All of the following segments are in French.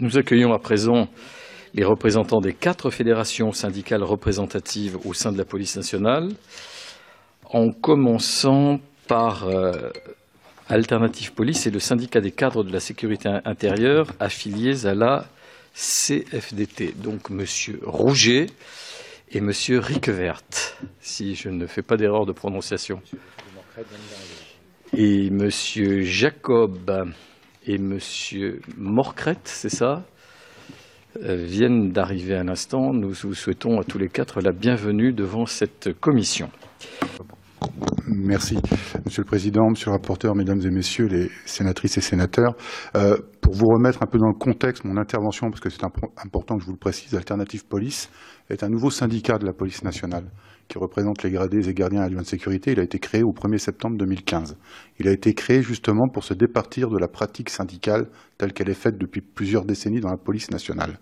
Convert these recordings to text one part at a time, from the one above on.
Nous accueillons à présent les représentants des 4 fédérations syndicales représentatives au sein de la police nationale, en commençant par Alternative Police et le syndicat des cadres de la sécurité intérieure affiliés à la CFDT. Donc Monsieur Rouget et Monsieur Riquevert, si je ne fais pas d'erreur de prononciation. Et Monsieur Jacob et Monsieur Morcrette, c'est ça, viennent d'arriver à l'instant. Nous vous souhaitons à tous les 4 la bienvenue devant cette commission. Merci, Monsieur le Président, Monsieur le rapporteur, Mesdames et Messieurs les sénatrices et sénateurs. Pour vous remettre un peu dans le contexte mon intervention, parce que c'est important que je vous le précise, Alternative Police est un nouveau syndicat de la police nationale qui représente les gradés et gardiens adjoints de sécurité. Il a été créé au 1er septembre 2015. Il a été créé justement pour se départir de la pratique syndicale telle qu'elle est faite depuis plusieurs décennies dans la police nationale.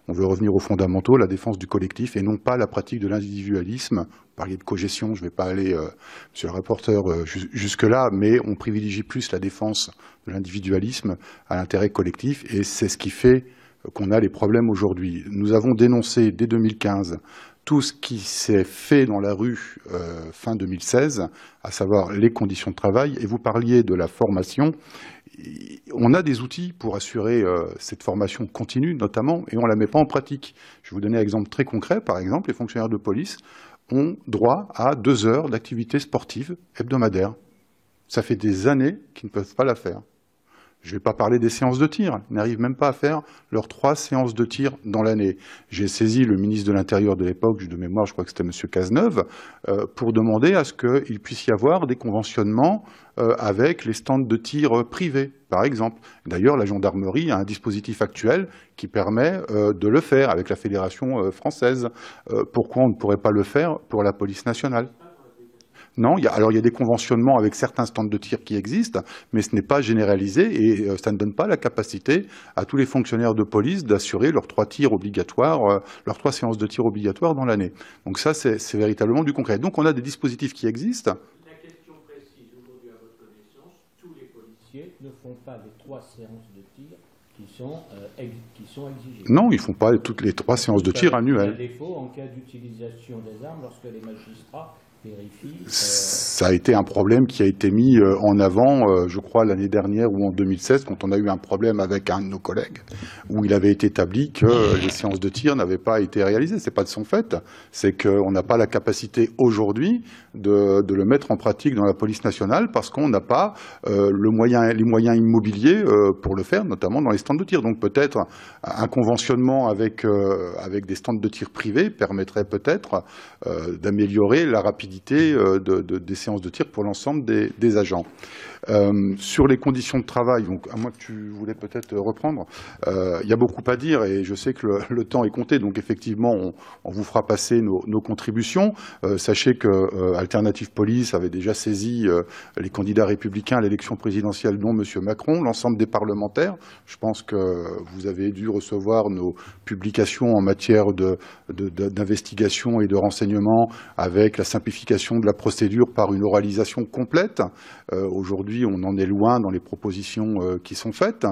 On veut revenir aux fondamentaux, la défense du collectif et non pas la pratique de l'individualisme. Vous parliez de cogestion, je ne vais pas aller, monsieur le rapporteur, jusque-là, mais on privilégie plus la défense de l'individualisme à l'intérêt collectif et c'est ce qui fait qu'on a les problèmes aujourd'hui. Nous avons dénoncé dès 2015 tout ce qui s'est fait dans la rue fin 2016, à savoir les conditions de travail, et vous parliez de la formation. On a des outils pour assurer cette formation continue, notamment, et on ne la met pas en pratique. Je vais vous donner un exemple très concret. Par exemple, les fonctionnaires de police ont droit à 2 heures d'activité sportive hebdomadaire. Ça fait des années qu'ils ne peuvent pas la faire. Je ne vais pas parler des séances de tir. Ils n'arrivent même pas à faire leurs 3 séances de tir dans l'année. J'ai saisi le ministre de l'Intérieur de l'époque, de mémoire, je crois que c'était M. Cazeneuve, pour demander à ce qu'il puisse y avoir des conventionnements avec les stands de tir privés, par exemple. D'ailleurs, la gendarmerie a un dispositif actuel qui permet de le faire avec la Fédération française. Pourquoi on ne pourrait pas le faire pour la police nationale ? Non, il y a des conventionnements avec certains stands de tir qui existent, mais ce n'est pas généralisé et ça ne donne pas la capacité à tous les fonctionnaires de police d'assurer leurs 3 tirs obligatoires, leurs 3 séances de tir obligatoires dans l'année. Donc ça, c'est véritablement du concret. Donc on a des dispositifs qui existent. La question précise, aujourd'hui à votre connaissance, tous les policiers ne font pas les 3 séances de tir qui sont exigées. Non, ils ne font pas toutes les 3 séances de tir annuelles. À défaut, en cas d'utilisation des armes, lorsque les magistrats ça a été un problème qui a été mis en avant, je crois, l'année dernière ou en 2016, quand on a eu un problème avec un de nos collègues, où il avait été établi que les séances de tir n'avaient pas été réalisées. Ce n'est pas de son fait, c'est qu'on n'a pas la capacité aujourd'hui de le mettre en pratique dans la police nationale parce qu'on n'a pas les moyens immobiliers pour le faire, notamment dans les stands de tir. Donc peut-être un conventionnement avec des stands de tir privés permettrait peut-être d'améliorer la rapidité des séances de tir pour l'ensemble des agents. Sur les conditions de travail, donc à moins que tu voulais peut-être reprendre, il y a beaucoup à dire et je sais que le temps est compté, donc effectivement on vous fera passer nos contributions. Sachez que Alternative Police avait déjà saisi les candidats républicains à l'élection présidentielle, dont M. Macron, l'ensemble des parlementaires. Je pense que vous avez dû recevoir nos publications en matière d'investigation et de renseignement avec la simplification de la procédure par une oralisation complète. Aujourd'hui, on en est loin dans les propositions qui sont faites.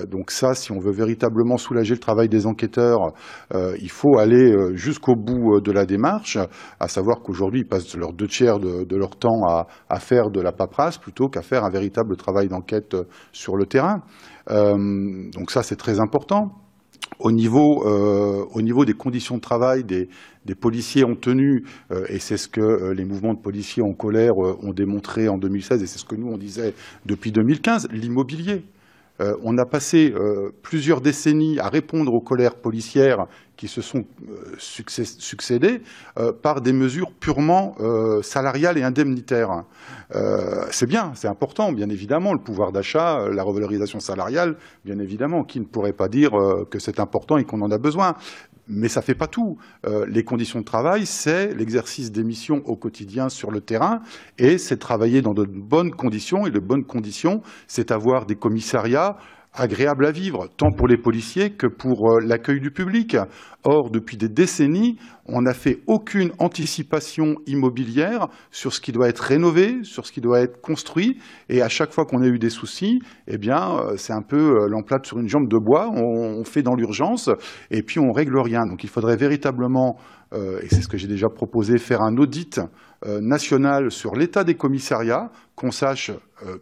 Donc ça, si on veut véritablement soulager le travail des enquêteurs, il faut aller jusqu'au bout de la démarche, à savoir qu'aujourd'hui, ils passent leurs 2/3 de leur temps à faire de la paperasse plutôt qu'à faire un véritable travail d'enquête sur le terrain. Donc ça, c'est très important. Au niveau des conditions de travail des policiers ont tenu, et c'est ce que les mouvements de policiers en colère ont démontré en 2016, et c'est ce que nous on disait depuis 2015, l'immobilier. On a passé plusieurs décennies à répondre aux colères policières qui se sont succédées par des mesures purement salariales et indemnitaires. C'est bien, c'est important, bien évidemment, le pouvoir d'achat, la revalorisation salariale, bien évidemment, qui ne pourrait pas dire que c'est important et qu'on en a besoin. Mais ça ne fait pas tout. Les conditions de travail, c'est l'exercice des missions au quotidien sur le terrain et c'est travailler dans de bonnes conditions. Et de bonnes conditions, c'est avoir des commissariats agréable à vivre, tant pour les policiers que pour l'accueil du public. Or, depuis des décennies, on n'a fait aucune anticipation immobilière sur ce qui doit être rénové, sur ce qui doit être construit. Et à chaque fois qu'on a eu des soucis, eh bien, c'est un peu l'emplâtre sur une jambe de bois. On fait dans l'urgence et puis on règle rien. Donc, il faudrait véritablement, et c'est ce que j'ai déjà proposé, faire un audit national sur l'état des commissariats, qu'on sache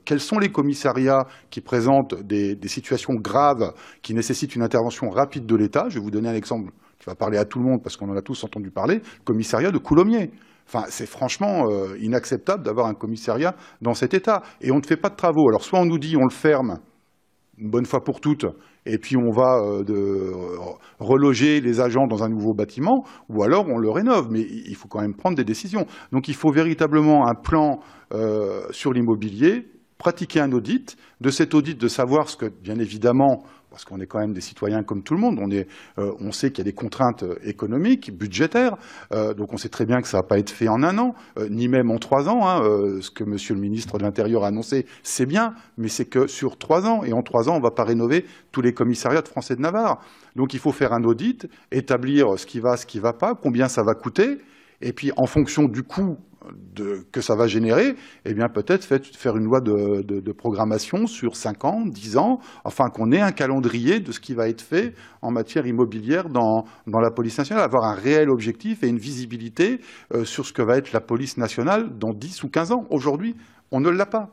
quels sont les commissariats qui présentent des situations graves qui nécessitent une intervention rapide de l'État. Je vais vous donner un exemple qui va parler à tout le monde parce qu'on en a tous entendu parler, le commissariat de Coulommiers. Enfin, c'est franchement inacceptable d'avoir un commissariat dans cet état. Et on ne fait pas de travaux. Alors, soit on nous dit on le ferme une bonne fois pour toutes, et puis on va reloger les agents dans un nouveau bâtiment, ou alors on le rénove. Mais il faut quand même prendre des décisions. Donc il faut véritablement un plan sur l'immobilier, pratiquer un audit, de cet audit de savoir ce que, bien évidemment, parce qu'on est quand même des citoyens comme tout le monde, on sait qu'il y a des contraintes économiques, budgétaires, donc on sait très bien que ça ne va pas être fait en un an, ni même en 3 ans. Ce que Monsieur le ministre de l'Intérieur a annoncé, c'est bien, mais c'est que sur 3 ans, et en 3 ans, on ne va pas rénover tous les commissariats de Français de Navarre. Donc il faut faire un audit, établir ce qui va pas, combien ça va coûter, et puis en fonction du coût que ça va générer, eh bien peut-être faire une loi de programmation sur 5 ans, 10 ans, afin qu'on ait un calendrier de ce qui va être fait en matière immobilière dans la police nationale, avoir un réel objectif et une visibilité sur ce que va être la police nationale dans 10 ou 15 ans. Aujourd'hui, on ne l'a pas.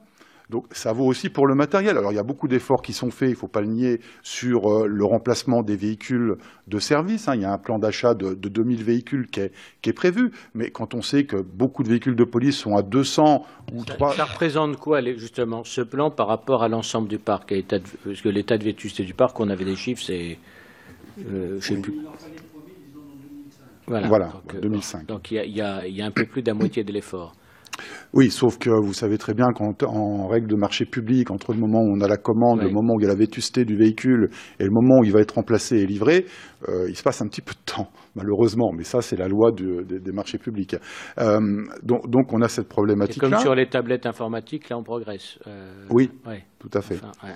Donc ça vaut aussi pour le matériel. Alors il y a beaucoup d'efforts qui sont faits, il ne faut pas le nier, sur le remplacement des véhicules de service. Il y a un plan d'achat de 2000 véhicules qui est prévu. Mais quand on sait que beaucoup de véhicules de police sont à 200 ou 300... Ça représente quoi, justement, ce plan par rapport à l'ensemble du parc? Parce que l'état de vétusté du parc, on avait des chiffres, c'est... je ne sais plus. Voilà, donc, 2005. Donc il y a un peu plus de la moitié de l'effort. Oui, sauf que vous savez très bien qu'en règle de marché public, entre le moment où on a la commande, le moment où il y a la vétusté du véhicule et le moment où il va être remplacé et livré, il se passe un petit peu de temps, malheureusement. Mais ça, c'est la loi des marchés publics. Donc on a cette problématique-là. Comme sur les tablettes informatiques, là, on progresse. Oui, tout à fait. Enfin,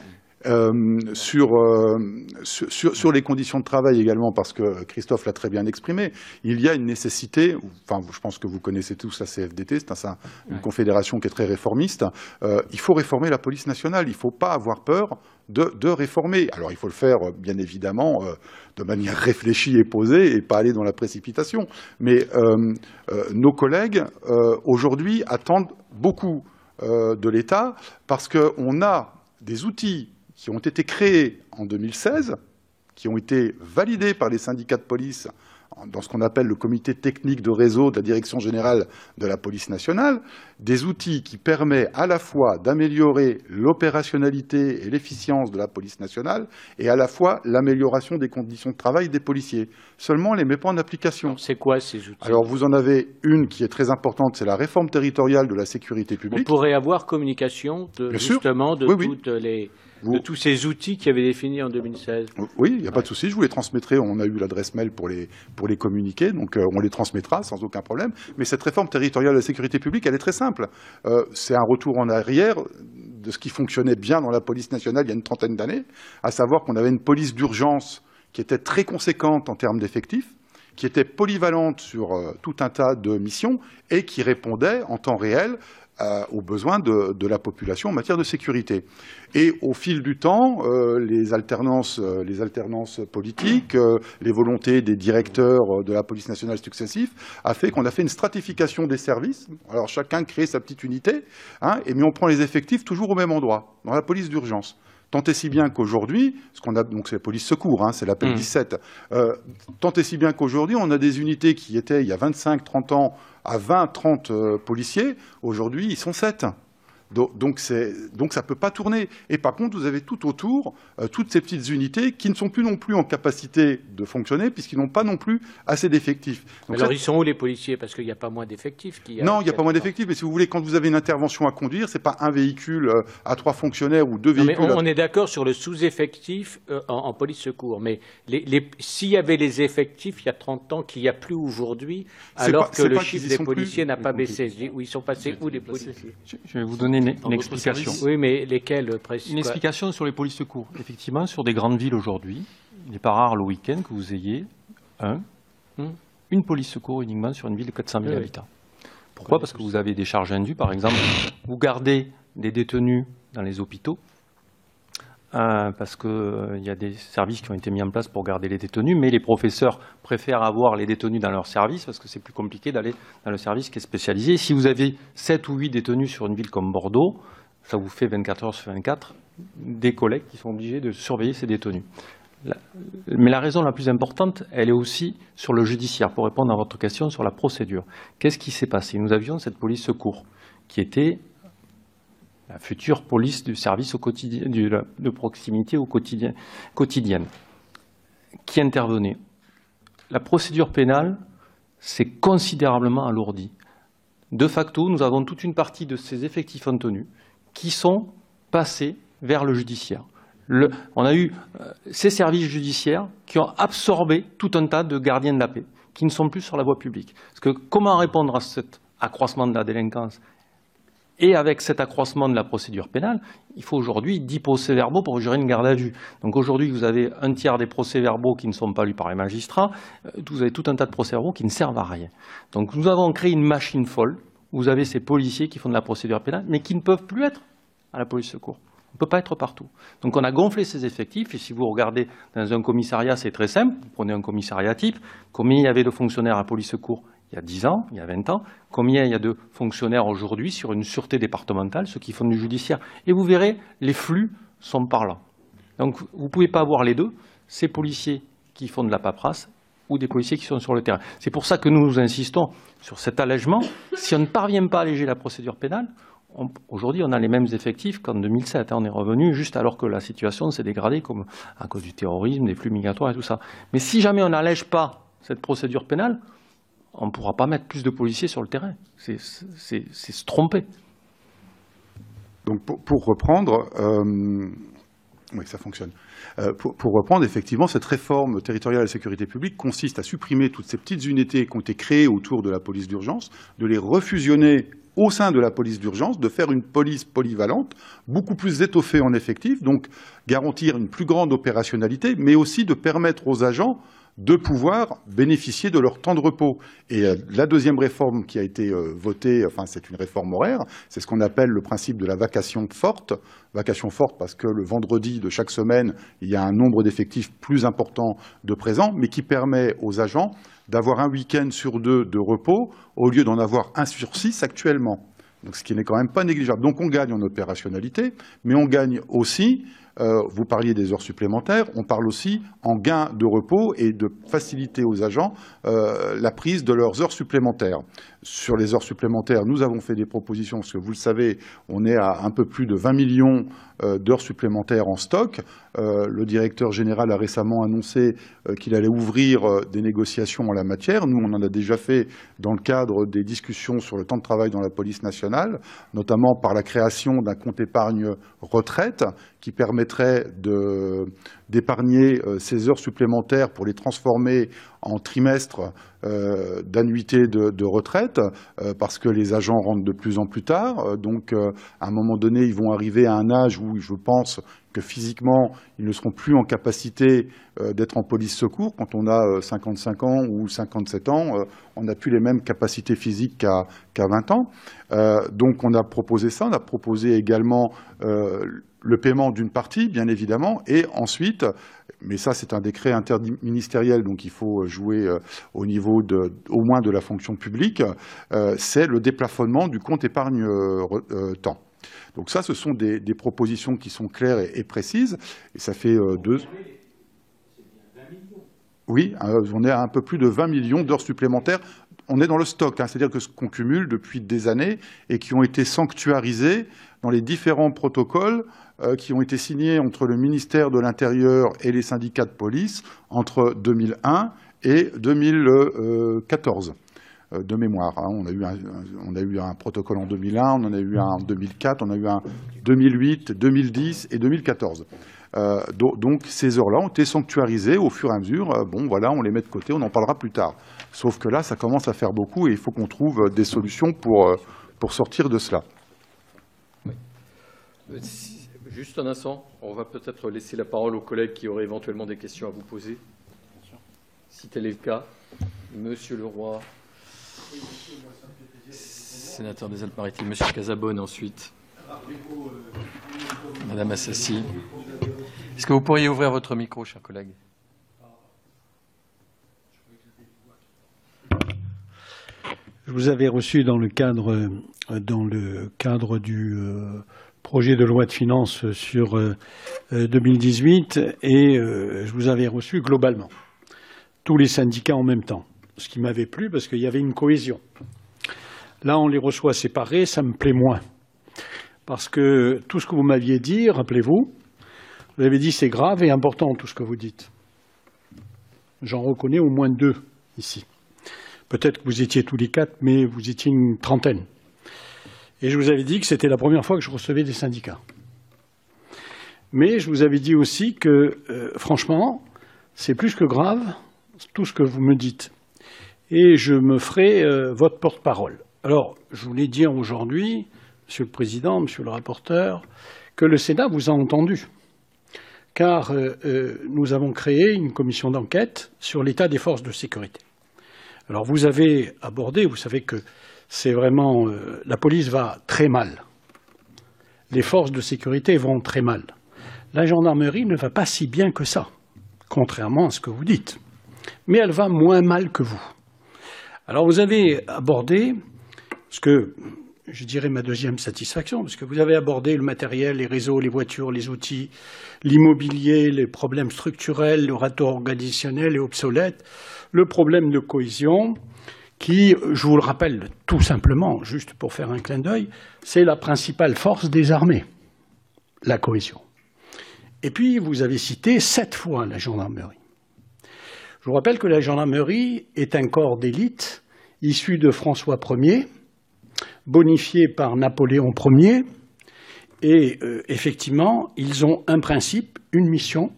sur les conditions de travail également, parce que Christophe l'a très bien exprimé, il y a une nécessité, enfin je pense que vous connaissez tous la CFDT, c'est une confédération qui est très réformiste, il faut réformer la police nationale, il ne faut pas avoir peur de réformer. Alors il faut le faire bien évidemment de manière réfléchie et posée et pas aller dans la précipitation. Mais nos collègues aujourd'hui attendent beaucoup de l'État parce qu'on a des outils qui ont été créés en 2016, qui ont été validés par les syndicats de police dans ce qu'on appelle le comité technique de réseau de la Direction générale de la police nationale, des outils qui permettent à la fois d'améliorer l'opérationnalité et l'efficience de la police nationale et à la fois l'amélioration des conditions de travail des policiers. Seulement, on ne les met pas en application. C'est quoi ces outils? Alors, vous en avez une qui est très importante, c'est la réforme territoriale de la sécurité publique. On pourrait avoir communication justement de toutes les... de tous ces outils qui avaient définis en 2016. Oui, il n'y a pas de souci, je vous les transmettrai. On a eu l'adresse mail pour les communiquer, donc on les transmettra sans aucun problème. Mais cette réforme territoriale de la sécurité publique, elle est très simple. C'est un retour en arrière de ce qui fonctionnait bien dans la police nationale il y a une trentaine d'années, à savoir qu'on avait une police d'urgence qui était très conséquente en termes d'effectifs, qui était polyvalente sur tout un tas de missions et qui répondait en temps réel aux besoins de la population en matière de sécurité. Et au fil du temps, les alternances politiques, les volontés des directeurs de la police nationale successifs a fait qu'on a fait une stratification des services. Alors chacun crée sa petite unité, mais on prend les effectifs toujours au même endroit, dans la police d'urgence. Tant et si bien qu'aujourd'hui, donc c'est la police secours, c'est l'appel 17, tant et si bien qu'aujourd'hui, on a des unités qui étaient, il y a 25-30 ans, à 20-30 policiers. Aujourd'hui, ils sont 7. Donc ça ne peut pas tourner. Et par contre, vous avez tout autour toutes ces petites unités qui ne sont plus non plus en capacité de fonctionner puisqu'ils n'ont pas non plus assez d'effectifs. Donc alors ils sont où les policiers? Parce qu'il n'y a pas moins d'effectifs. Non, il n'y a pas moins d'effectifs. Mais si vous voulez, quand vous avez une intervention à conduire, ce n'est pas un véhicule à 3 fonctionnaires ou 2 véhicules. Mais on est d'accord sur le sous-effectif en police secours. Mais s'il y avait les effectifs il y a 30 ans qu'il n'y a plus aujourd'hui, alors que le chiffre des policiers n'a pas baissé. Où ils sont passés où les policiers? Je vais vous donner une explication. Oui, mais lesquels précis? Une explication sur les polices secours. Effectivement, sur des grandes villes aujourd'hui, il n'est pas rare le week-end que vous ayez une police secours uniquement sur une ville de 400 000 habitants. Pourquoi? Parce que vous avez des charges indues. Par exemple, vous gardez des détenus dans les hôpitaux, parce qu'il y a des services qui ont été mis en place pour garder les détenus, mais les professeurs préfèrent avoir les détenus dans leur service parce que c'est plus compliqué d'aller dans le service qui est spécialisé. Si vous avez 7 ou 8 détenus sur une ville comme Bordeaux, ça vous fait 24 heures sur 24 des collègues qui sont obligés de surveiller ces détenus. Mais la raison la plus importante, elle est aussi sur le judiciaire, pour répondre à votre question sur la procédure. Qu'est-ce qui s'est passé? Nous avions cette police secours qui était la future police du service au quotidien, de proximité au quotidienne, qui intervenait. La procédure pénale s'est considérablement alourdie. De facto, nous avons toute une partie de ces effectifs en tenue qui sont passés vers le judiciaire. On a eu ces services judiciaires qui ont absorbé tout un tas de gardiens de la paix, qui ne sont plus sur la voie publique. Parce que comment répondre à cet accroissement de la délinquance? Et avec cet accroissement de la procédure pénale, il faut aujourd'hui 10 procès-verbaux pour jurer une garde à vue. Donc aujourd'hui, vous avez un tiers des procès-verbaux qui ne sont pas lus par les magistrats. Vous avez tout un tas de procès-verbaux qui ne servent à rien. Donc nous avons créé une machine folle. Vous avez ces policiers qui font de la procédure pénale, mais qui ne peuvent plus être à la police secours. On ne peut pas être partout. Donc on a gonflé ces effectifs. Et si vous regardez dans un commissariat, c'est très simple. Vous prenez un commissariat type. Combien il y avait de fonctionnaires à la police secours il y a 10 ans, il y a 20 ans, combien il y a de fonctionnaires aujourd'hui sur une sûreté départementale, ceux qui font du judiciaire. Et vous verrez, les flux sont par là. Donc vous ne pouvez pas avoir les deux, ces policiers qui font de la paperasse ou des policiers qui sont sur le terrain. C'est pour ça que nous insistons sur cet allègement. Si on ne parvient pas à alléger la procédure pénale, aujourd'hui on a les mêmes effectifs qu'en 2007. On est revenu juste alors que la situation s'est dégradée comme à cause du terrorisme, des flux migratoires et tout ça. Mais si jamais on n'allège pas cette procédure pénale, on ne pourra pas mettre plus de policiers sur le terrain. C'est se tromper. Donc pour reprendre, oui, ça fonctionne. Pour reprendre, effectivement, cette réforme territoriale de la sécurité publique consiste à supprimer toutes ces petites unités qui ont été créées autour de la police d'urgence, de les refusionner au sein de la police d'urgence, de faire une police polyvalente, beaucoup plus étoffée en effectifs, donc garantir une plus grande opérationnalité, mais aussi de permettre aux agents de pouvoir bénéficier de leur temps de repos. Et la deuxième réforme qui a été votée, enfin c'est une réforme horaire, c'est ce qu'on appelle le principe de la vacation forte. Vacation forte parce que le vendredi de chaque semaine, il y a un nombre d'effectifs plus important de présents, mais qui permet aux agents d'avoir un week-end sur 2 de repos au lieu d'en avoir 1 sur 6 actuellement. Donc, ce qui n'est quand même pas négligeable. Donc on gagne en opérationnalité, mais on gagne aussi, vous parliez des heures supplémentaires, on parle aussi en gain de repos et de faciliter aux agents la prise de leurs heures supplémentaires. Sur les heures supplémentaires, nous avons fait des propositions, parce que vous le savez, on est à un peu plus de 20 millions d'heures supplémentaires en stock. Le directeur général a récemment annoncé qu'il allait ouvrir des négociations en la matière. Nous, on en a déjà fait dans le cadre des discussions sur le temps de travail dans la police nationale, notamment par la création d'un compte épargne retraite qui permettrait d'épargner ces heures supplémentaires pour les transformer en trimestre d'annuité de retraite, parce que les agents rentrent de plus en plus tard. Donc, à un moment donné, ils vont arriver à un âge où je pense que physiquement, ils ne seront plus en capacité d'être en police secours. Quand on a 55 ans ou 57 ans, on n'a plus les mêmes capacités physiques qu'à 20 ans. Donc, on a proposé ça. On a proposé également le paiement d'une partie, bien évidemment, et ensuite, mais ça c'est un décret interministériel, donc il faut jouer au niveau au moins de la fonction publique, c'est le déplafonnement du compte épargne temps. Donc ça, ce sont des propositions qui sont claires et précises, et ça fait deux... Oui, on est à un peu plus de 20 millions d'heures supplémentaires. On est dans le stock, hein, c'est-à-dire que ce qu'on cumule depuis des années et qui ont été sanctuarisés dans les différents protocoles qui ont été signés entre le ministère de l'Intérieur et les syndicats de police entre 2001 et 2014. De mémoire, hein. On a eu un protocole en 2001, on en a eu un en 2004, on a eu un 2008, 2010 et 2014. Donc ces heures-là ont été sanctuarisées au fur et à mesure. Bon, voilà, on les met de côté, on en parlera plus tard. Sauf que là, ça commence à faire beaucoup et il faut qu'on trouve des solutions pour sortir de cela. Oui. Juste un instant, on va peut-être laisser la parole aux collègues qui auraient éventuellement des questions à vous poser. Si tel est le cas, Monsieur Leroy, sénateur des Alpes-Maritimes, Monsieur Casabonne ensuite, Madame Assassi. Est-ce que vous pourriez ouvrir votre micro, chers collègues? Je vous avais reçu dans le cadre du projet de loi de finances sur 2018 et je vous avais reçu globalement, tous les syndicats en même temps, ce qui m'avait plu parce qu'il y avait une cohésion. Là, on les reçoit séparés, ça me plaît moins. Parce que tout ce que vous m'aviez dit, rappelez-vous, vous avez dit c'est grave et important tout ce que vous dites. J'en reconnais au moins 2 ici. Peut-être que vous étiez tous les 4, mais vous étiez une trentaine. Et je vous avais dit que c'était la première fois que je recevais des syndicats. Mais je vous avais dit aussi que, franchement, c'est plus que grave, tout ce que vous me dites. Et je me ferai votre porte-parole. Alors, je voulais dire aujourd'hui, Monsieur le Président, Monsieur le rapporteur, que le Sénat vous a entendu. Car nous avons créé une commission d'enquête sur l'état des forces de sécurité. Alors vous avez abordé, vous savez que c'est vraiment... la police va très mal. Les forces de sécurité vont très mal. La gendarmerie ne va pas si bien que ça, contrairement à ce que vous dites. Mais elle va moins mal que vous. Alors vous avez abordé ce que, je dirais, ma deuxième satisfaction, parce que vous avez abordé le matériel, les réseaux, les voitures, les outils, l'immobilier, les problèmes structurels, le râteau organisationnel et obsolète, le problème de cohésion, qui, je vous le rappelle tout simplement, juste pour faire un clin d'œil, c'est la principale force des armées, la cohésion. Et puis, vous avez cité 7 fois la gendarmerie. Je vous rappelle que la gendarmerie est un corps d'élite issu de François Ier, bonifié par Napoléon Ier, et effectivement, ils ont un principe, une mission,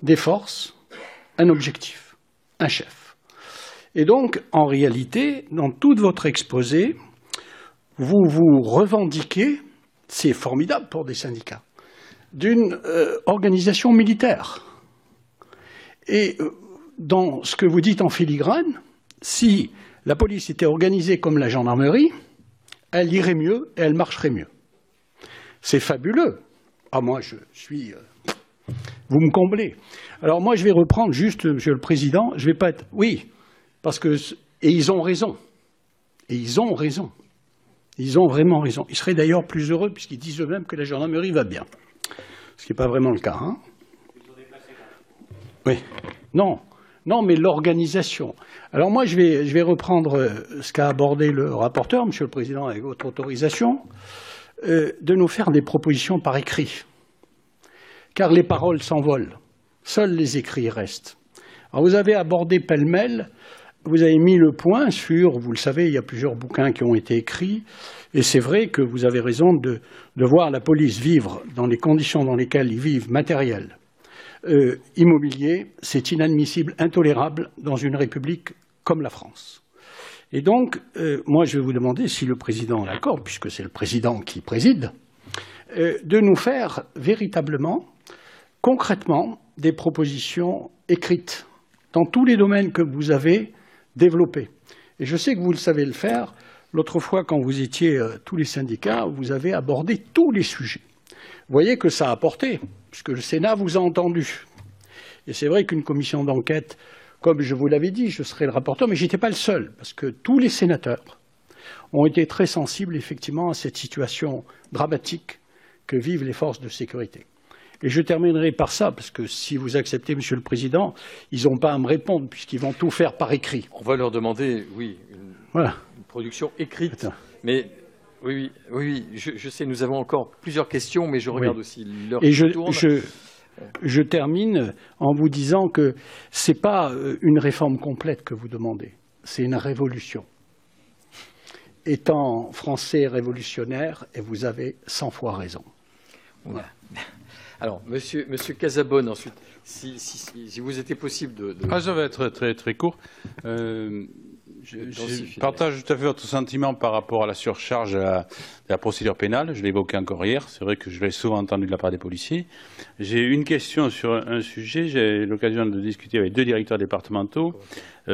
des forces, un objectif, un chef. Et donc, en réalité, dans tout votre exposé, vous vous revendiquez, c'est formidable pour des syndicats, d'une organisation militaire. Et dans ce que vous dites en filigrane, si la police était organisée comme la gendarmerie, elle irait mieux et elle marcherait mieux. C'est fabuleux. Ah, moi, je suis... vous me comblez. Alors moi, je vais reprendre juste, Monsieur le Président, je vais pas être... Oui, parce que... Et ils ont raison. Et ils ont raison. Ils ont vraiment raison. Ils seraient d'ailleurs plus heureux puisqu'ils disent eux-mêmes que la gendarmerie va bien. Ce qui n'est pas vraiment le cas, hein. Oui. Non. Non, mais l'organisation. Alors moi, je vais reprendre ce qu'a abordé le rapporteur, Monsieur le Président, avec votre autorisation, de nous faire des propositions par écrit. Car les paroles s'envolent. Seuls les écrits restent. Alors vous avez abordé pêle-mêle, vous avez mis le point sur, vous le savez, il y a plusieurs bouquins qui ont été écrits, et c'est vrai que vous avez raison de voir la police vivre dans les conditions dans lesquelles ils vivent, matérielles, immobilier, c'est inadmissible, intolérable dans une république comme la France. Et donc, moi je vais vous demander, si le Président l'accorde, puisque c'est le Président qui préside, de nous faire véritablement, concrètement, des propositions écrites dans tous les domaines que vous avez développés. Et je sais que vous le savez le faire. L'autre fois, quand vous étiez tous les syndicats, vous avez abordé tous les sujets. Vous voyez que ça a apporté, puisque le Sénat vous a entendu. Et c'est vrai qu'une commission d'enquête, comme je vous l'avais dit, je serai le rapporteur, mais je n'étais pas le seul, parce que tous les sénateurs ont été très sensibles, effectivement, à cette situation dramatique que vivent les forces de sécurité. Et je terminerai par ça, parce que si vous acceptez, Monsieur le Président, ils n'ont pas à me répondre, puisqu'ils vont tout faire par écrit. On va leur demander, oui, une production écrite. Attends. Mais oui, je sais, nous avons encore plusieurs questions, mais je regarde aussi l'heure qui tourne. Je termine en vous disant que ce n'est pas une réforme complète que vous demandez, c'est une révolution. Étant français révolutionnaire, et vous avez 100 fois raison. Voilà. Alors, Monsieur Casabonne, ensuite, si vous était possible de... Ah, ça va être très, très court. Je partage tout à fait votre sentiment par rapport à la surcharge de la procédure pénale. Je l'ai évoqué encore hier. C'est vrai que je l'ai souvent entendu de la part des policiers. J'ai une question sur un sujet. J'ai eu l'occasion de discuter avec 2 directeurs départementaux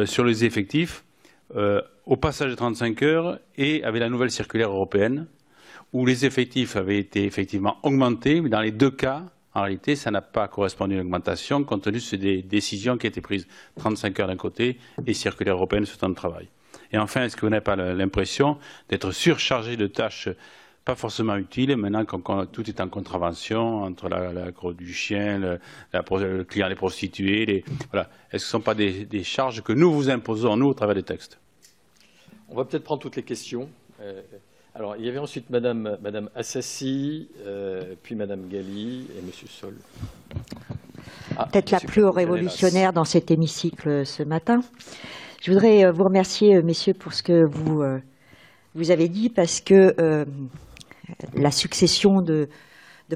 sur les effectifs au passage de 35 heures et avec la nouvelle circulaire européenne où les effectifs avaient été effectivement augmentés, mais dans les 2 cas, en réalité, ça n'a pas correspondu à une augmentation compte tenu des décisions qui étaient prises. 35 heures d'un côté et circulaire européenne sur temps de travail. Et enfin, est-ce que vous n'avez pas l'impression d'être surchargé de tâches pas forcément utiles maintenant quand tout est en contravention entre la crotte du chien, le client, les prostituées, voilà. Est-ce que ce ne sont pas des charges que nous vous imposons, nous, au travers des textes? On va peut-être prendre toutes les questions. Alors, il y avait ensuite Madame Assassi, puis Madame Galli et Monsieur Sol. Peut-être la plus révolutionnaire dans cet hémicycle ce matin. Je voudrais vous remercier, messieurs, pour ce que vous avez dit, parce que la succession de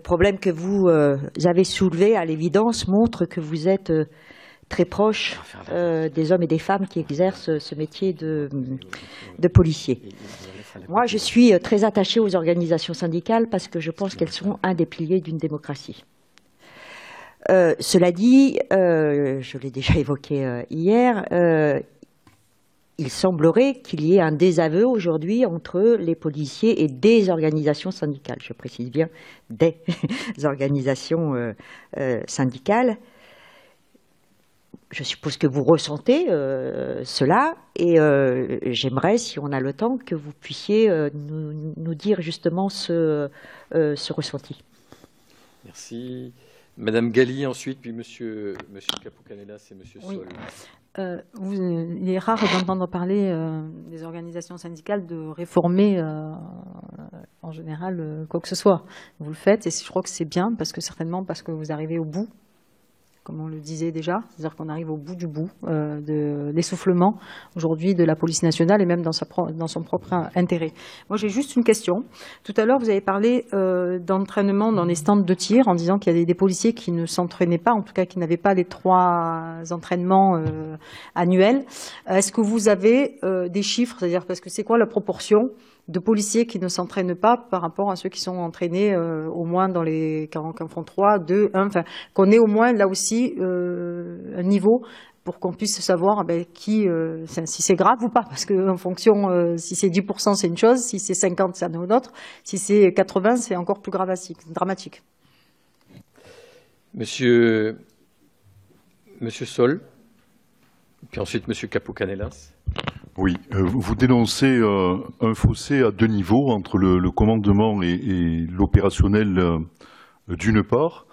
problèmes que vous avez soulevés, à l'évidence, montre que vous êtes très proche des hommes et des femmes qui exercent ce métier de policier. Moi, je suis très attachée aux organisations syndicales parce que je pense qu'elles sont un des piliers d'une démocratie. Cela dit, je l'ai déjà évoqué hier, il semblerait qu'il y ait un désaveu aujourd'hui entre les policiers et des organisations syndicales. Je précise bien des organisations syndicales. Je suppose que vous ressentez cela et j'aimerais, si on a le temps, que vous puissiez nous dire justement ce ressenti. Merci. Madame Galli ensuite, puis Monsieur Capoucanelas et Monsieur Sol. Il est rare d'entendre parler des organisations syndicales de réformer en général quoi que ce soit. Vous le faites et je crois que c'est bien parce que vous arrivez au bout, comme on le disait déjà, c'est-à-dire qu'on arrive au bout du bout de l'essoufflement aujourd'hui de la police nationale et même dans son propre intérêt. Moi j'ai juste une question. Tout à l'heure vous avez parlé d'entraînement dans les stands de tir en disant qu'il y avait des policiers qui ne s'entraînaient pas, en tout cas qui n'avaient pas les 3 entraînements annuels. Est-ce que vous avez des chiffres, c'est-à-dire parce que c'est quoi la proportion de policiers qui ne s'entraînent pas par rapport à ceux qui sont entraînés au moins dans les 40 font 3, 2, 1, enfin qu'on ait au moins là aussi un niveau pour qu'on puisse savoir si c'est grave ou pas, parce que en fonction, si c'est 10% c'est une chose, si c'est 50 c'est une autre, si c'est 80 c'est encore plus dramatique. Monsieur Sol, puis ensuite Monsieur Capoucanelas. Oui, vous dénoncez un fossé à 2 niveaux entre le commandement et l'opérationnel d'une part.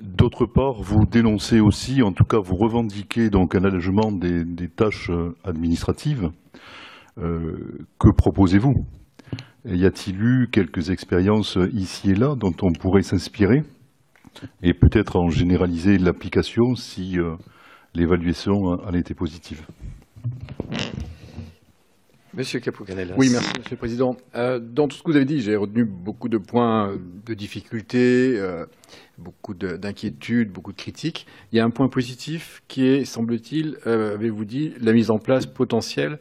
D'autre part, vous dénoncez aussi, en tout cas vous revendiquez donc un allègement des tâches administratives. Que proposez-vous? Y a-t-il eu quelques expériences ici et là dont on pourrait s'inspirer et peut-être en généraliser l'application si l'évaluation en était positive? Monsieur Capoucanelas. Oui, merci, Monsieur le Président. Dans tout ce que vous avez dit, j'ai retenu beaucoup de points de difficulté, beaucoup d'inquiétudes, beaucoup de critiques. Il y a un point positif qui est, semble-t-il, avez-vous dit, la mise en place potentielle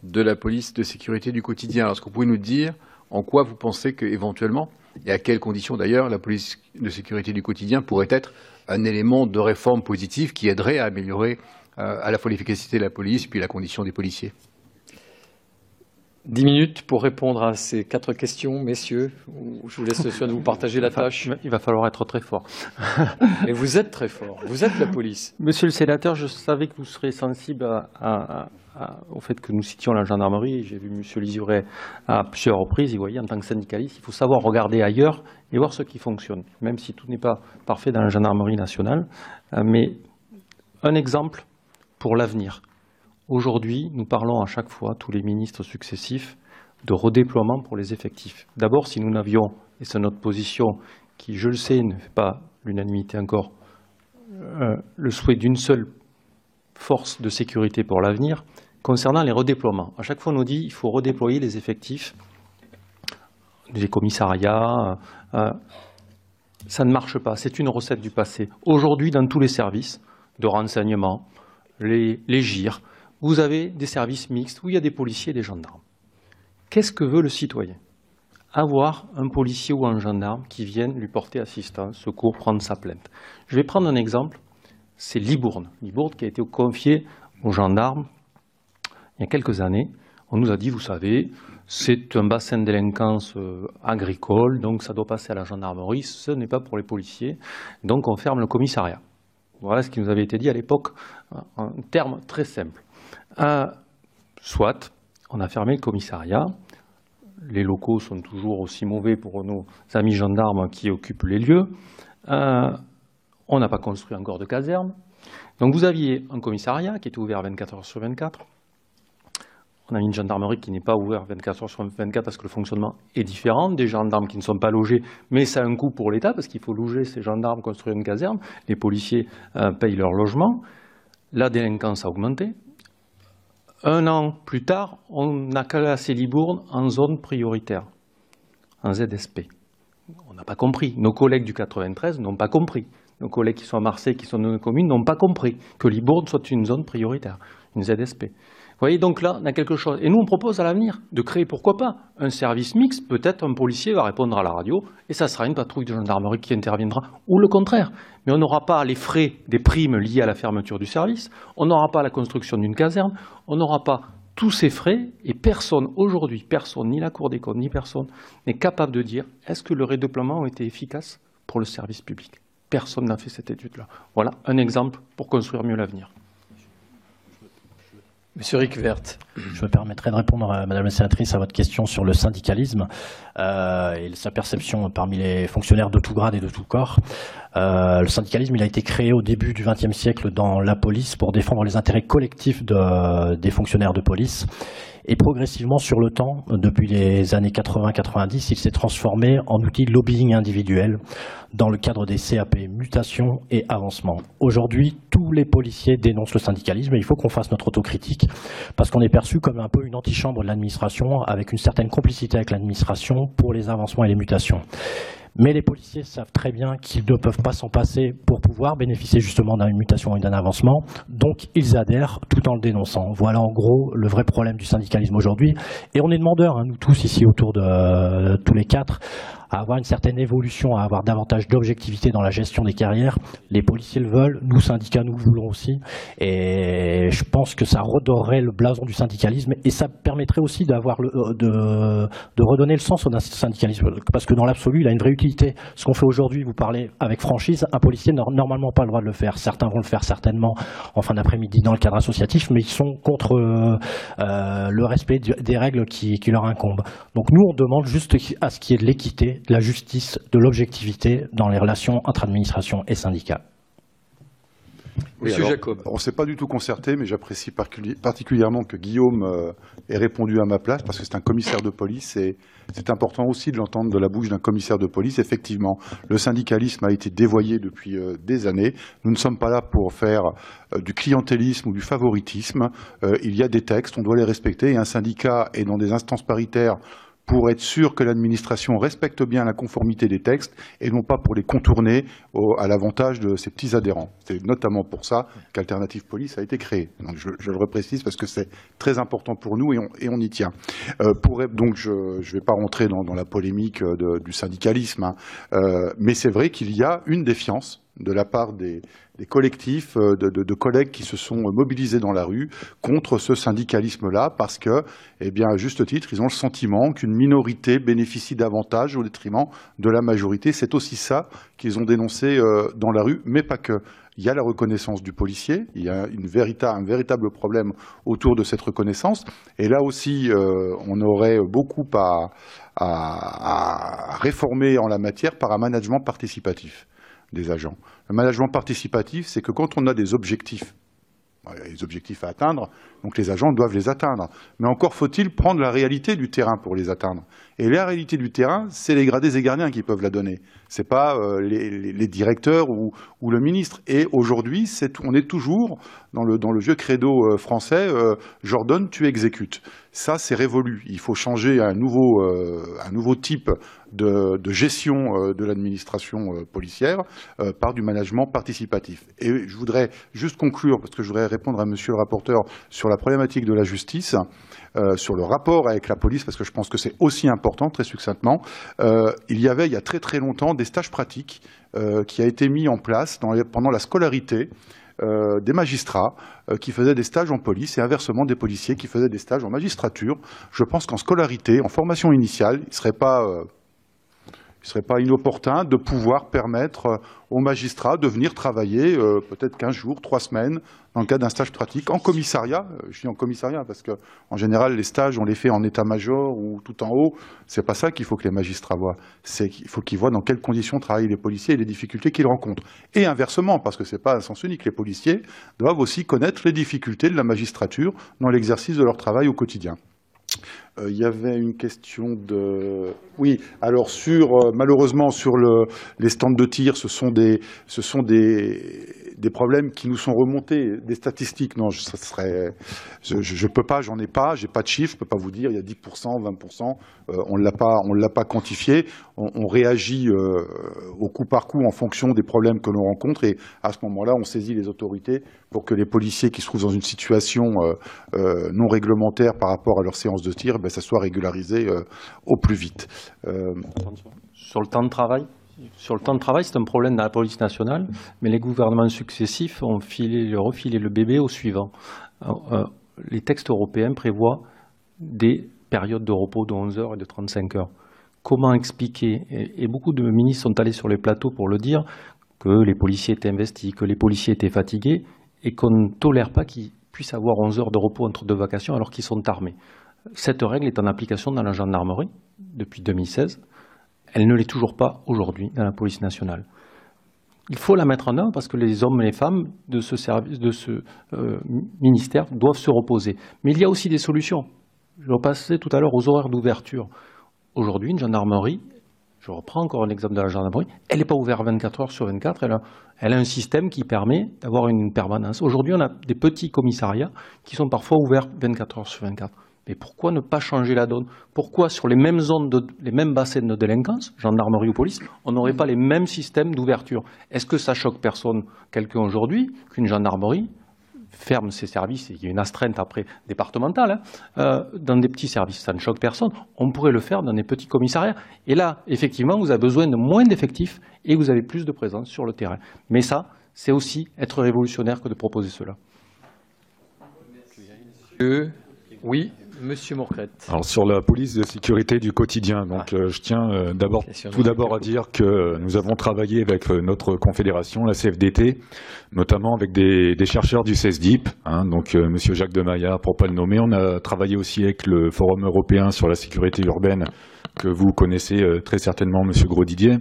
de la police de sécurité du quotidien. Alors, est-ce que vous pouvez nous dire en quoi vous pensez qu'éventuellement, et à quelles conditions d'ailleurs, la police de sécurité du quotidien pourrait être un élément de réforme positive qui aiderait à améliorer à la fois l'efficacité de la police puis la condition des policiers? 10 minutes pour répondre à ces 4 questions, messieurs. Je vous laisse le soin de vous partager la tâche. Il va falloir être très fort. Et vous êtes très fort. Vous êtes la police. Monsieur le sénateur, je savais que vous serez sensible au fait que nous citions la gendarmerie. J'ai vu Monsieur Lizuret à plusieurs reprises. Vous voyez, en tant que syndicaliste, il faut savoir regarder ailleurs et voir ce qui fonctionne, même si tout n'est pas parfait dans la gendarmerie nationale. Mais un exemple pour l'avenir. Aujourd'hui, nous parlons à chaque fois, tous les ministres successifs, de redéploiement pour les effectifs. D'abord, si nous n'avions, et c'est notre position qui, je le sais, ne fait pas l'unanimité encore, le souhait d'une seule force de sécurité pour l'avenir, concernant les redéploiements. À chaque fois, on nous dit qu'il faut redéployer les effectifs des commissariats. Ça ne marche pas, c'est une recette du passé. Aujourd'hui, dans tous les services de renseignement, les GIR, vous avez des services mixtes où il y a des policiers et des gendarmes. Qu'est-ce que veut le citoyen? Avoir un policier ou un gendarme qui vienne lui porter assistance, secours, prendre sa plainte. Je vais prendre un exemple, c'est Libourne. Libourne qui a été confié aux gendarmes il y a quelques années. On nous a dit, vous savez, c'est un bassin de délinquance agricole, donc ça doit passer à la gendarmerie, ce n'est pas pour les policiers, donc on ferme le commissariat. Voilà ce qui nous avait été dit à l'époque, en termes très simples. Soit, on a fermé le commissariat, les locaux sont toujours aussi mauvais pour nos amis gendarmes qui occupent les lieux, on n'a pas construit encore de caserne. Donc vous aviez un commissariat qui était ouvert 24 heures sur 24, on a une gendarmerie qui n'est pas ouverte 24 heures sur 24 parce que le fonctionnement est différent, des gendarmes qui ne sont pas logés, mais ça a un coût pour l'État parce qu'il faut loger ces gendarmes, construire une caserne, les policiers payent leur logement, la délinquance a augmenté. Un an plus tard, on a classé Libourne en zone prioritaire, en ZSP. On n'a pas compris. Nos collègues du 93 n'ont pas compris. Nos collègues qui sont à Marseille, qui sont dans nos communes, n'ont pas compris que Libourne soit une zone prioritaire, une ZSP. Vous voyez, donc là, on a quelque chose. Et nous, on propose à l'avenir de créer, pourquoi pas, un service mixte. Peut-être un policier va répondre à la radio et ça sera une patrouille de gendarmerie qui interviendra, ou le contraire. Mais on n'aura pas les frais des primes liées à la fermeture du service, on n'aura pas la construction d'une caserne, on n'aura pas tous ces frais et personne, aujourd'hui, personne, ni la Cour des comptes, ni personne, n'est capable de dire est-ce que le redéploiement a été efficace pour le service public. Personne n'a fait cette étude-là. Voilà un exemple pour construire mieux l'avenir. Monsieur Ricvert. Je me permettrai de répondre, Madame la sénatrice, à votre question sur le syndicalisme et sa perception parmi les fonctionnaires de tout grade et de tout corps. Le syndicalisme, il a été créé au début du XXe siècle dans la police pour défendre les intérêts collectifs des fonctionnaires de police. Et progressivement, sur le temps, depuis les années 80-90, il s'est transformé en outil de lobbying individuel dans le cadre des CAP, mutation et avancement. Aujourd'hui, tous les policiers dénoncent le syndicalisme et il faut qu'on fasse notre autocritique parce qu'on est perçu comme un peu une antichambre de l'administration avec une certaine complicité avec l'administration pour les avancements et les mutations. Mais les policiers savent très bien qu'ils ne peuvent pas s'en passer pour pouvoir bénéficier justement d'une mutation et d'un avancement. Donc ils adhèrent tout en le dénonçant. Voilà en gros le vrai problème du syndicalisme aujourd'hui. Et on est demandeurs, nous tous ici autour de tous les quatre, à avoir une certaine évolution, à avoir davantage d'objectivité dans la gestion des carrières. Les policiers le veulent, nous syndicats nous le voulons aussi. Et je pense que ça redorerait le blason du syndicalisme et ça permettrait aussi d'avoir de redonner le sens au syndicalisme. Parce que dans l'absolu, il a une vraie utilité. Ce qu'on fait aujourd'hui, vous parlez avec franchise, un policier n'a normalement pas le droit de le faire. Certains vont le faire certainement en fin d'après-midi dans le cadre associatif, mais ils sont contre le respect des règles qui leur incombent. Donc nous, on demande juste à ce qu'il y ait de l'équité, de la justice, de l'objectivité dans les relations entre administration et syndicats. Oui, Monsieur Jacob. On ne s'est pas du tout concerté, mais j'apprécie particulièrement que Guillaume ait répondu à ma place, parce que c'est un commissaire de police, et c'est important aussi de l'entendre de la bouche d'un commissaire de police. Effectivement, le syndicalisme a été dévoyé depuis des années. Nous ne sommes pas là pour faire du clientélisme ou du favoritisme. Il y a des textes, on doit les respecter, et un syndicat est dans des instances paritaires pour être sûr que l'administration respecte bien la conformité des textes et non pas pour les contourner à l'avantage de ses petits adhérents. C'est notamment pour ça qu'Alternative Police a été créée. Donc je le reprécise parce que c'est très important pour nous et on y tient. Donc je ne vais pas rentrer dans la polémique du syndicalisme, mais c'est vrai qu'il y a une défiance de la part des collectifs de collègues qui se sont mobilisés dans la rue contre ce syndicalisme-là parce que, eh bien, à juste titre, ils ont le sentiment qu'une minorité bénéficie davantage au détriment de la majorité. C'est aussi ça qu'ils ont dénoncé dans la rue, mais pas que. Il y a la reconnaissance du policier, il y a un véritable problème autour de cette reconnaissance. Et là aussi, on aurait beaucoup à réformer en la matière par un management participatif des agents. Le management participatif, c'est que quand on a des objectifs à atteindre, donc les agents doivent les atteindre. Mais encore faut-il prendre la réalité du terrain pour les atteindre. Et la réalité du terrain, c'est les gradés et gardiens qui peuvent la donner. C'est pas les directeurs ou le ministre. Et aujourd'hui, on est toujours dans le vieux credo français, j'ordonne, tu exécutes. Ça, c'est révolu. Il faut changer un nouveau type de gestion de l'administration policière par du management participatif. Et je voudrais juste conclure, parce que je voudrais répondre à monsieur le rapporteur sur la problématique de la justice, sur le rapport avec la police, parce que je pense que c'est aussi important, très succinctement. Il y avait, il y a très très longtemps, des stages pratiques qui a été mis en place pendant la scolarité des magistrats qui faisaient des stages en police et inversement des policiers qui faisaient des stages en magistrature. Je pense qu'en scolarité, en formation initiale, il ne serait pas inopportun de pouvoir permettre aux magistrats de venir travailler peut-être 15 jours, 3 semaines, dans le cadre d'un stage pratique, en commissariat. Je dis en commissariat parce que en général, les stages, on les fait en état-major ou tout en haut. C'est pas ça qu'il faut que les magistrats voient. C'est qu'il faut qu'ils voient dans quelles conditions travaillent les policiers et les difficultés qu'ils rencontrent. Et inversement, parce que c'est pas un sens unique, les policiers doivent aussi connaître les difficultés de la magistrature dans l'exercice de leur travail au quotidien. Il y avait une question de... Oui, alors malheureusement sur les stands de tir, ce sont des problèmes qui nous sont remontés, des statistiques. Non, je peux pas, j'en ai pas, j'ai pas de chiffres, je peux pas vous dire, il y a 10%, 20%, on l'a pas quantifié. On réagit au coup par coup en fonction des problèmes que l'on rencontre et à ce moment-là, on saisit les autorités pour que les policiers qui se trouvent dans une situation non réglementaire par rapport à leur séance de tir, ça soit régularisé au plus vite. Sur le temps de travail, c'est un problème dans la police nationale, mais les gouvernements successifs ont refilé le bébé au suivant. Les textes européens prévoient des périodes de repos de 11 heures et de 35 heures. Comment expliquer, et beaucoup de ministres sont allés sur les plateaux pour le dire, que les policiers étaient investis, que les policiers étaient fatigués, et qu'on ne tolère pas qu'ils puissent avoir 11 heures de repos entre 2 vacations alors qu'ils sont armés. Cette règle est en application dans la gendarmerie depuis 2016. Elle ne l'est toujours pas aujourd'hui dans la police nationale. Il faut la mettre en œuvre parce que les hommes et les femmes de ce ministère doivent se reposer. Mais il y a aussi des solutions. Je repassais tout à l'heure aux horaires d'ouverture. Aujourd'hui, une gendarmerie, je reprends encore un exemple de la gendarmerie, elle n'est pas ouverte 24 heures sur 24, elle a un système qui permet d'avoir une permanence. Aujourd'hui, on a des petits commissariats qui sont parfois ouverts 24 heures sur 24. Mais pourquoi ne pas changer la donne? Pourquoi sur les mêmes zones, les mêmes bassins de délinquance, gendarmerie ou police, on n'aurait pas les mêmes systèmes d'ouverture? Est-ce que ça choque quelqu'un aujourd'hui qu'une gendarmerie ferme ses services, et il y a une astreinte après départementale, dans des petits services? Ça ne choque personne. On pourrait le faire dans des petits commissariats. Et là, effectivement, vous avez besoin de moins d'effectifs et vous avez plus de présence sur le terrain. Mais ça, c'est aussi être révolutionnaire que de proposer cela. Oui. Monsieur Morcrette. Alors sur la police de sécurité du quotidien, donc je tiens tout d'abord à dire que nous avons travaillé avec notre confédération, la CFDT, notamment avec des chercheurs du CESDIP, donc Monsieur Jacques Demaillard pour pas le nommer. On a travaillé aussi avec le Forum européen sur la sécurité urbaine que vous connaissez très certainement, Monsieur Grosdidier.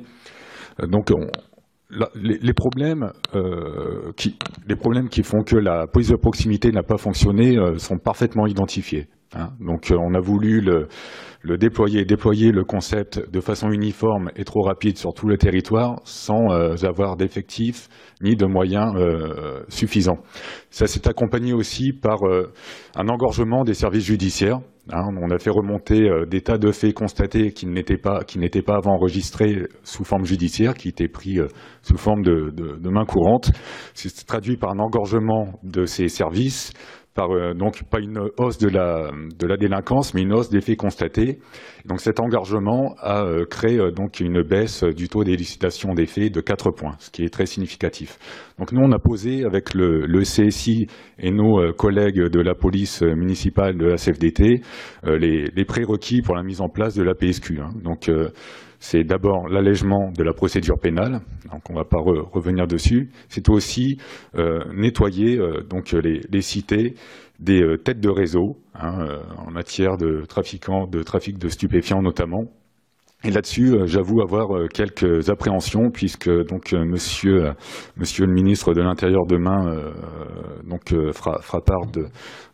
Donc les problèmes qui font que la police de proximité n'a pas fonctionné sont parfaitement identifiés. Donc on a voulu le déployer le concept de façon uniforme et trop rapide sur tout le territoire sans avoir d'effectifs ni de moyens suffisants. Ça s'est accompagné aussi par un engorgement des services judiciaires. On a fait remonter des tas de faits constatés qui n'étaient pas avant enregistrés sous forme judiciaire, qui étaient pris sous forme de main courante. C'est traduit par un engorgement de ces services, par donc pas une hausse de la délinquance, mais une hausse des faits constatés. Donc cet engorgement a créé donc une baisse du taux d'élucidation des faits de 4 points, ce qui est très significatif. Donc nous on a posé avec le CSI et nos collègues de la police municipale de la CFDT les prérequis pour la mise en place de la PSQ. Donc c'est d'abord l'allègement de la procédure pénale, donc on ne va pas revenir dessus. C'est aussi nettoyer donc les cités des têtes de réseau en matière de trafic de stupéfiants notamment. Et là-dessus, j'avoue avoir quelques appréhensions, puisque donc Monsieur le ministre de l'Intérieur demain fera part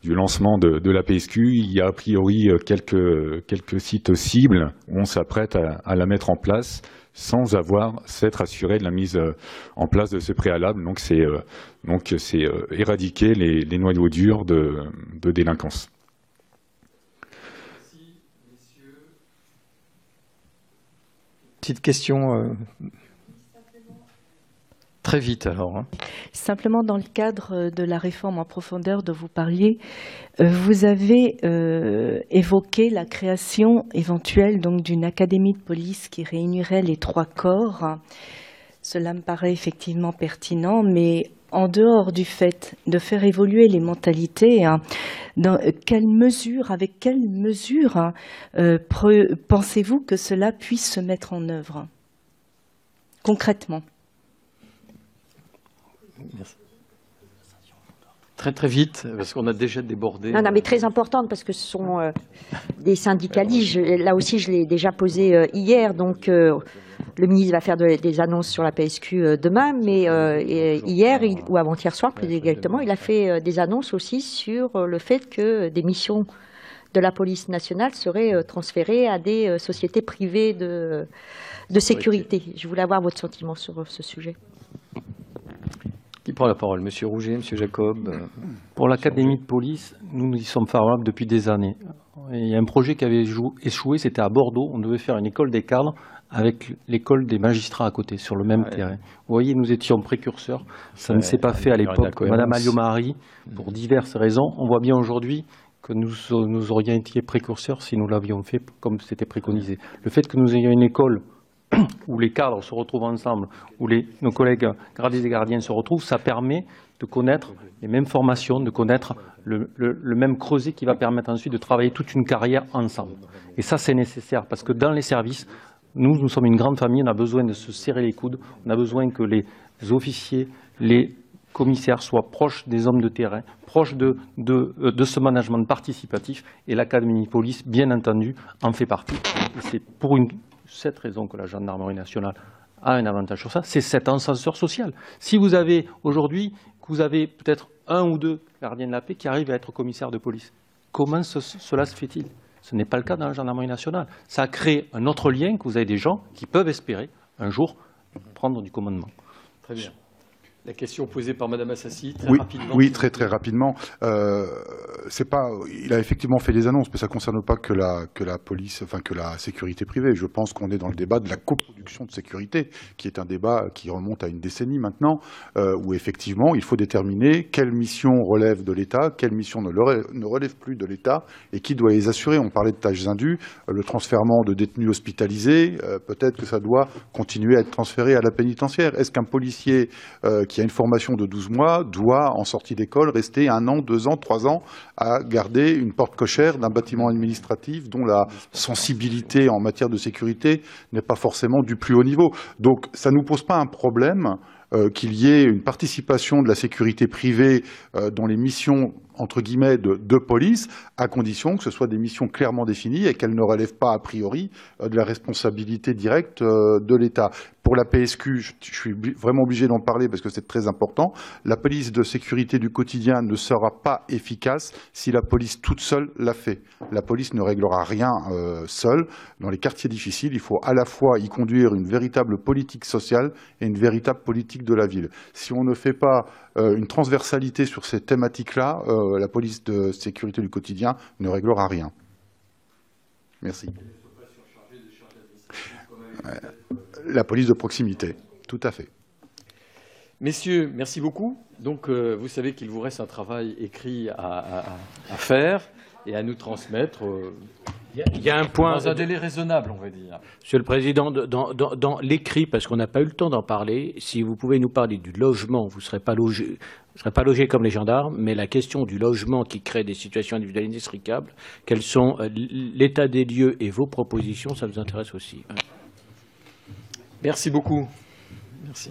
du lancement de la PSQ. Il y a a priori quelques sites cibles où on s'apprête à la mettre en place sans s'être assuré de la mise en place de ce préalable. Donc c'est éradiquer les noyaux durs de délinquance. Petite question très vite alors. Simplement dans le cadre de la réforme en profondeur dont vous parliez, vous avez évoqué la création éventuelle donc d'une académie de police qui réunirait les 3 corps. Cela me paraît effectivement pertinent, mais en dehors du fait de faire évoluer les mentalités, avec quelles mesures pensez-vous que cela puisse se mettre en œuvre concrètement? Merci. Très très vite, parce qu'on a déjà débordé. Non, mais très importante, parce que ce sont des syndicalistes. Là aussi, je l'ai déjà posé hier, donc le ministre va faire des annonces sur la PSQ demain, mais hier, ou avant-hier soir plus exactement, il a fait des annonces aussi sur le fait que des missions de la police nationale seraient transférées à des sociétés privées de sécurité. Je voulais avoir votre sentiment sur ce sujet. Qui prend la parole? Monsieur Rouget, Monsieur Jacob. Pour l'Académie de police, nous y sommes favorables depuis des années. Et il y a un projet qui avait échoué, c'était à Bordeaux. On devait faire une école des cadres avec l'école des magistrats à côté, sur le même terrain. Vous voyez, nous étions précurseurs. Ça ne s'est pas fait à l'époque. Madame Alliot-Marie, pour diverses raisons. On voit bien aujourd'hui que nous aurions été précurseurs si nous l'avions fait comme c'était préconisé. Le fait que nous ayons une école où les cadres se retrouvent ensemble, où nos collègues gradés et gardiens se retrouvent, ça permet de connaître les mêmes formations, de connaître le même creuset qui va permettre ensuite de travailler toute une carrière ensemble. Et ça, c'est nécessaire, parce que dans les services, nous sommes une grande famille, on a besoin de se serrer les coudes, on a besoin que les officiers, les commissaires soient proches des hommes de terrain, proches de ce management participatif, et l'Académie de police, bien entendu, en fait partie. Et c'est pour cette raison que la gendarmerie nationale a un avantage sur ça, c'est cet ascenseur social. Si vous avez aujourd'hui, vous avez peut-être 1 ou 2 gardiens de la paix qui arrivent à être commissaires de police, comment cela se fait-il? Ce n'est pas le cas dans la gendarmerie nationale. Ça crée un autre lien, que vous avez des gens qui peuvent espérer un jour prendre du commandement. Très bien. La question posée par Madame Assassi, très rapidement. Oui, très très rapidement. Il a effectivement fait des annonces, mais ça ne concerne pas que la police, enfin que la sécurité privée. Je pense qu'on est dans le débat de la coproduction de sécurité, qui est un débat qui remonte à une décennie maintenant, où effectivement il faut déterminer quelle mission relève de l'État, quelle mission ne relève plus de l'État, et qui doit les assurer. On parlait de tâches indues, le transfèrement de détenus hospitalisés, peut-être que ça doit continuer à être transféré à la pénitentiaire. Est-ce qu'un policier qui a une formation de 12 mois doit, en sortie d'école, rester 1 an, 2 ans, 3 ans à garder une porte cochère d'un bâtiment administratif dont la sensibilité en matière de sécurité n'est pas forcément du plus haut niveau. Donc ça ne nous pose pas un problème qu'il y ait une participation de la sécurité privée dans les missions entre guillemets de police, à condition que ce soit des missions clairement définies et qu'elles ne relèvent pas a priori de la responsabilité directe de l'État. Pour la PSQ, je suis vraiment obligé d'en parler parce que c'est très important. La police de sécurité du quotidien ne sera pas efficace si la police toute seule l'a fait. La police ne réglera rien seule. Dans les quartiers difficiles, il faut à la fois y conduire une véritable politique sociale et une véritable politique de la ville. Si on ne fait pas une transversalité sur ces thématiques-là, la police de sécurité du quotidien ne réglera rien. Merci. La police de proximité, tout à fait. Messieurs, merci beaucoup. Donc, vous savez qu'il vous reste un travail écrit à faire et à nous transmettre. Il y a un point dans un délai raisonnable, on va dire. Monsieur le Président, dans l'écrit, parce qu'on n'a pas eu le temps d'en parler, si vous pouvez nous parler du logement, vous ne serez pas logé comme les gendarmes, mais la question du logement qui crée des situations individuelles inextricables, quels sont l'état des lieux et vos propositions, ça nous intéresse aussi. Merci beaucoup. Merci.